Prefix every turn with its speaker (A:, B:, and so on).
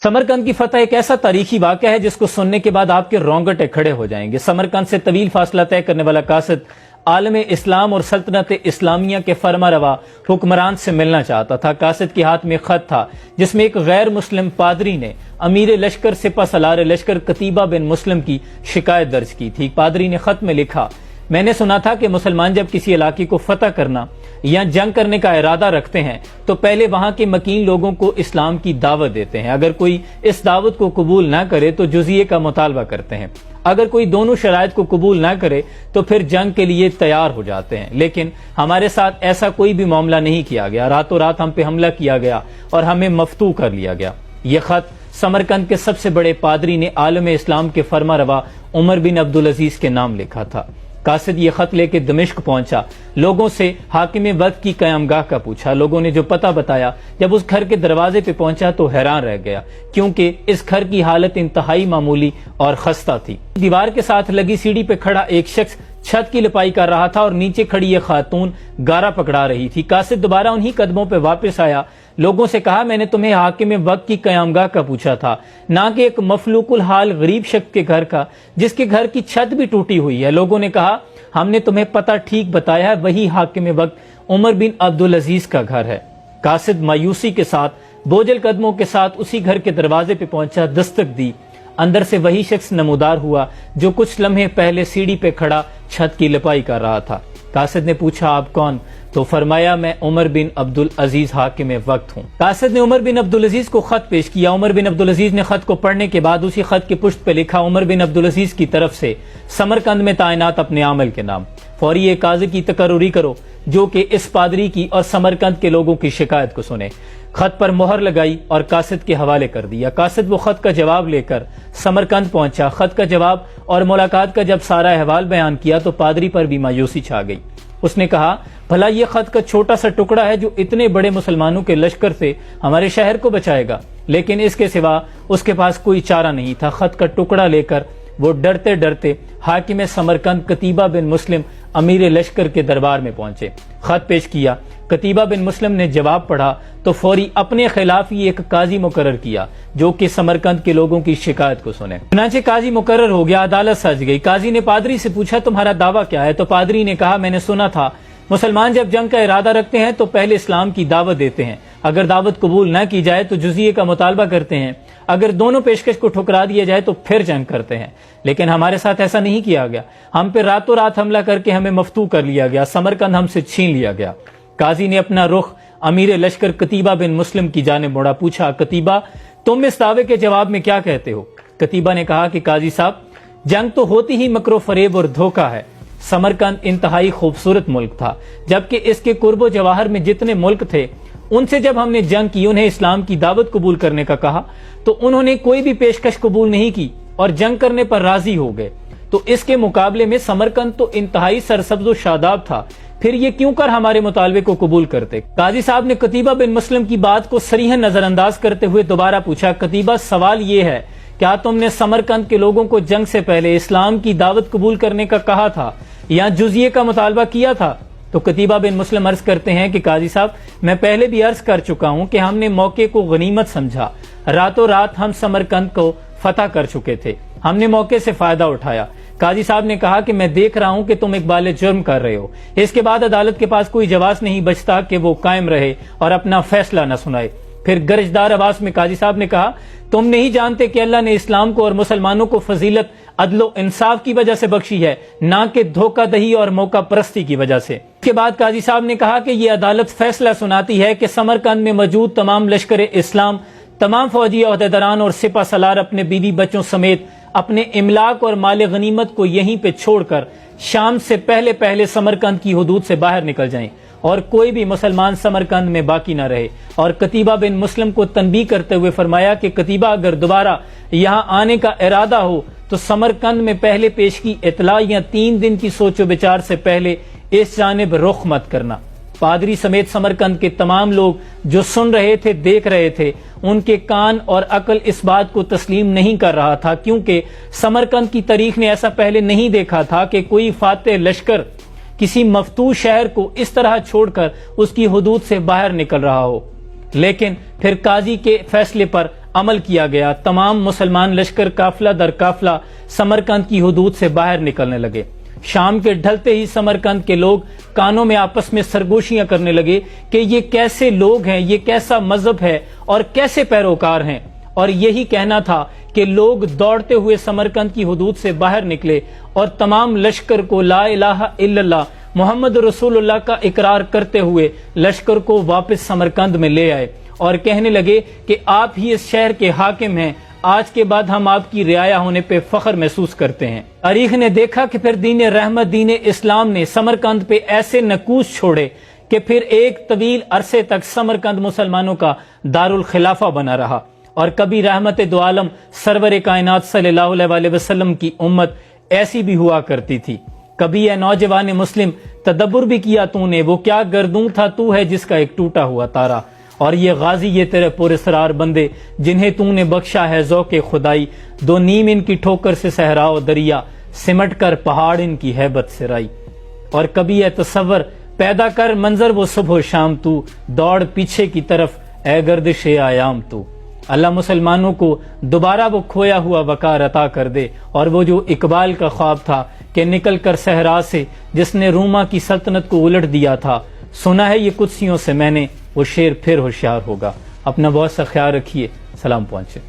A: समरकंद की फतह एक ऐसा तारीखी वाक़या है जिसको सुनने के बाद आपके रोंगटे खड़े हो जाएंगे। समरकंद से तवील फासला तय करने वाला कासिद आलम इस्लाम और सल्तनत इस्लामिया के फरमारवा हुक्मरान से मिलना चाहता था। कासिद के हाथ में खत था जिसमें एक गैर मुस्लिम पादरी ने अमीर लश्कर सिपा सलार लश्कर कतीबा बिन मुस्लिम की शिकायत दर्ज की थी। पादरी ने खत में लिखा, मैंने सुना था कि मुसलमान जब किसी इलाके को फतह करना या जंग करने का इरादा रखते हैं तो पहले वहां के मकीन लोगों को इस्लाम की दावत देते हैं। अगर कोई इस दावत को कबूल ना करे तो जुजिये का मुतालबा करते हैं। अगर कोई दोनों शराइत को कबूल ना करे तो फिर जंग के लिए तैयार हो जाते हैं। लेकिन हमारे साथ ऐसा कोई भी मामला नहीं किया गया। रातों रात हम पे हमला किया गया और हमें मफ्तू कर लिया गया। ये खत समरकंद के सबसे बड़े पादरी ने आलम इस्लाम के फरमारवा उमर बिन अब्दुल अजीज के नाम लिखा था। कासिद ये खत लेके दमिश्क पहुंचा, लोगों से हाकिम वक्त की कयामगाह का पूछा। लोगों ने जो पता बताया, जब उस घर के दरवाजे पे पहुंचा तो हैरान रह गया, क्योंकि इस घर की हालत इंतहाई मामूली और खस्ता थी। दीवार के साथ लगी सीढ़ी पे खड़ा एक शख्स छत की लिपाई कर रहा था और नीचे खड़ी ये खातून गारा पकड़ा रही थी। कासिद दोबारा उन्हीं कदमों पे वापस आया, लोगों से कहा, मैंने तुम्हें हाकिम वक्त की कयामगाह का पूछा था, ना कि एक मफलूकुल हाल गरीब शख्स के घर का जिसके घर की छत भी टूटी हुई है। लोगों ने कहा, हमने तुम्हें पता ठीक बताया है, वही हाकिम वक्त उमर बिन अब्दुल अजीज का घर है। कासिद मायूसी के साथ बोझल कदमों के साथ उसी घर के दरवाजे पे पहुंचा, दस्तक दी। अंदर से वही शख्स नमूदार हुआ जो कुछ लम्हे पहले सीढ़ी पे खड़ा छत की लिपाई कर रहा था। कासिद ने पूछा, आप कौन? तो फरमाया, मैं उमर बिन अब्दुल अजीज हाकिम वक्त हूँ। कासिद ने उमर बिन अब्दुल अजीज को खत पेश किया। उमर बिन अब्दुल अजीज ने खत को पढ़ने के बाद उसी खत के पुष्ट पे लिखा, उमर बिन अब्दुल अजीज की तरफ से समरकंद में तायनात अपने आमल के नाम। फौरी एक काजी की तकर्रुरी करो जो कि इस पादरी की और समरकंद के लोगों की शिकायत को सुने। खत पर मोहर लगाई और कासिद के हवाले कर दिया। कासिद वो खत का जवाब लेकर समरकंद पहुंचा। खत का जवाब और मुलाकात का जब सारा अहवाल बयान किया तो पादरी पर भी मायूसी छा गई। उसने कहा, भला ये खत का छोटा सा टुकड़ा है जो इतने बड़े मुसलमानों के लश्कर से हमारे शहर को बचाएगा, लेकिन इसके सिवा उसके पास कोई चारा नहीं था। खत का टुकड़ा लेकर वो डरते डरते हाकिम समरकंद कतीबा बिन मुस्लिम अमीर लश्कर के दरबार में पहुंचे। खत पेश किया। कतीबा बिन मुस्लिम ने जवाब पढ़ा तो फौरी अपने खिलाफ ही एक काजी मुकर्रर किया जो कि समरकंद के लोगों की शिकायत को सुने। चुनांचे काजी मुकर्रर हो गया, अदालत सज गई। काजी ने पादरी से पूछा, तुम्हारा दावा क्या है? तो पादरी ने कहा, मैंने सुना था मुसलमान जब जंग का इरादा रखते हैं तो पहले इस्लाम की दावत देते हैं। अगर दावत कबूल न की जाए तो जुजिये का मुतालबा करते हैं। अगर दोनों पेशकश को ठुकरा दिया जाए तो फिर जंग करते हैं। लेकिन हमारे साथ ऐसा नहीं किया गया। हम पे रातों रात हमला करके हमें मफ्तू कर लिया गया। समरकंद हमसे छीन लिया गया। काजी ने अपना रुख अमीर लश्कर कतीबा बिन मुस्लिम की जानिब मोड़ा। पूछा, कतीबा, तुम इस दावे के जवाब में क्या कहते हो? कतीबा ने कहा कि काजी साहब, जंग तो होती ही मकरो फरेब और धोखा है। समरकंद इंतहाई खूबसूरत मुल्क था, जबकि इसके कुर्बो जवाहर में जितने मुल्क थे उनसे जब हमने जंग की, उन्हें इस्लाम की दावत कबूल करने का कहा तो उन्होंने कोई भी पेशकश कबूल नहीं की और जंग करने पर राजी हो गए। तो इसके मुकाबले में समरकंद तो इंतहाई सरसब्ज और शादाब था, फिर ये क्यों कर हमारे मुतालबे को कबूल करते? काजी साहब ने कतीबा बिन मुस्लिम की बात को सरीहन नजरअंदाज करते हुए दोबारा पूछा, कतीबा, सवाल ये है, क्या तुमने समरकंद के लोगों को जंग से पहले इस्लाम की दावत कबूल करने का कहा था या जुजिये का मुतालबा किया था? तो कतीबा बिन मुस्लिम अर्ज करते हैं कि काजी साहब, मैं पहले भी अर्ज कर चुका हूं कि हमने मौके को गनीमत समझा। रातों रात हम समरकंद को फतह कर चुके थे। हमने मौके से फायदा उठाया। काजी साहब ने कहा कि मैं देख रहा हूं कि तुम इकबाल जुर्म कर रहे हो। इसके बाद अदालत के पास कोई जवाब नहीं बचता कि वो कायम रहे और अपना फैसला न सुनाए। फिर गरजदार आवाज में काजी साहब ने कहा, तुम नहीं जानते कि अल्लाह ने इस्लाम को और मुसलमानों को फजीलत अदलो इंसाफ की वजह से बख्शी है, ना कि धोखादही और मौका परस्ती की वजह से। इसके बाद काजी साहब ने कहा कि यह अदालत फैसला सुनाती है कि समरकंद में मौजूद तमाम लश्कर इस्लाम, तमाम फौजी अहदेदारान और सिपा सलार अपने बीवी बच्चों समेत अपने इमलाक और माल गनीमत को यहीं पे छोड़कर शाम से पहले पहले समरकंद की हुदूद से बाहर निकल जाएं और कोई भी मुसलमान समरकंद में बाकी न रहे। और कतीबा बिन मुस्लिम को तनबीह करते हुए फरमाया कि कतीबा, अगर दोबारा यहाँ आने का इरादा हो तो समरकंद में पहले पेश की इतला या 3 दिन की सोचो विचार से पहले इस जानिब रुख मत करना। पादरी समेत समरकंद के तमाम लोग जो सुन रहे थे, देख रहे थे, उनके कान और अकल इस बात को तस्लीम नहीं कर रहा था, क्योंकि समरकंद की तारीख ने ऐसा पहले नहीं देखा था कि कोई फातेह लश्कर किसी मफतू शहर को इस तरह छोड़कर उसकी हुदूद से बाहर निकल रहा हो। लेकिन फिर काजी के फैसले पर عمل کیا گیا، تمام مسلمان لشکر قافلہ در قافلہ سمرقند کی حدود سے باہر نکلنے لگے۔ شام کے ڈھلتے ہی سمرقند کے لوگ کانوں میں آپس میں سرگوشیاں کرنے لگے کہ یہ کیسے لوگ ہیں، یہ کیسا مذہب ہے اور کیسے پیروکار ہیں، اور یہی کہنا تھا کہ لوگ دوڑتے ہوئے سمرقند کی حدود سے باہر نکلے اور تمام لشکر کو لا الہ الا اللہ محمد رسول اللہ کا اقرار کرتے ہوئے لشکر کو واپس سمرقند میں لے آئے اور کہنے لگے کہ آپ ہی اس شہر کے حاکم ہیں، آج کے بعد ہم آپ کی رعایا ہونے پہ فخر محسوس کرتے ہیں۔ تاریخ نے دیکھا کہ پھر دین رحمت دین اسلام نے سمرقند پہ ایسے نکوس چھوڑے کہ پھر ایک طویل عرصے تک سمرقند مسلمانوں کا دارالخلافہ بنا رہا، اور کبھی رحمت دو عالم سرور کائنات صلی اللہ علیہ وسلم کی امت ایسی بھی ہوا کرتی تھی۔ کبھی اے نوجوان مسلم تدبر بھی کیا تو نے، وہ کیا گردوں تھا تو ہے جس کا ایک ٹوٹا ہوا تارا، اور یہ غازی یہ تیرے پراسرار بندے جنہیں تو نے بخشا ہے ذوق خدائی، دو نیم ان کی ٹھوکر سے صحرا و دریا، سمٹ کر پہاڑ ان کی ہیبت سے رائی۔ اور کبھی اے تصور پیدا کر منظر وہ صبح و شام تو، دوڑ پیچھے کی طرف اے گردش ایام تو۔ اللہ مسلمانوں کو دوبارہ وہ کھویا ہوا وقار عطا کر دے، اور وہ جو اقبال کا خواب تھا کہ نکل کر صحرا سے جس نے روما کی سلطنت کو الٹ دیا تھا، سنا ہے یہ قدسیوں سے میں نے، وہ شیر پھر ہوشیار ہوگا۔ اپنا بہت سا خیال رکھیے، سلام پہنچے۔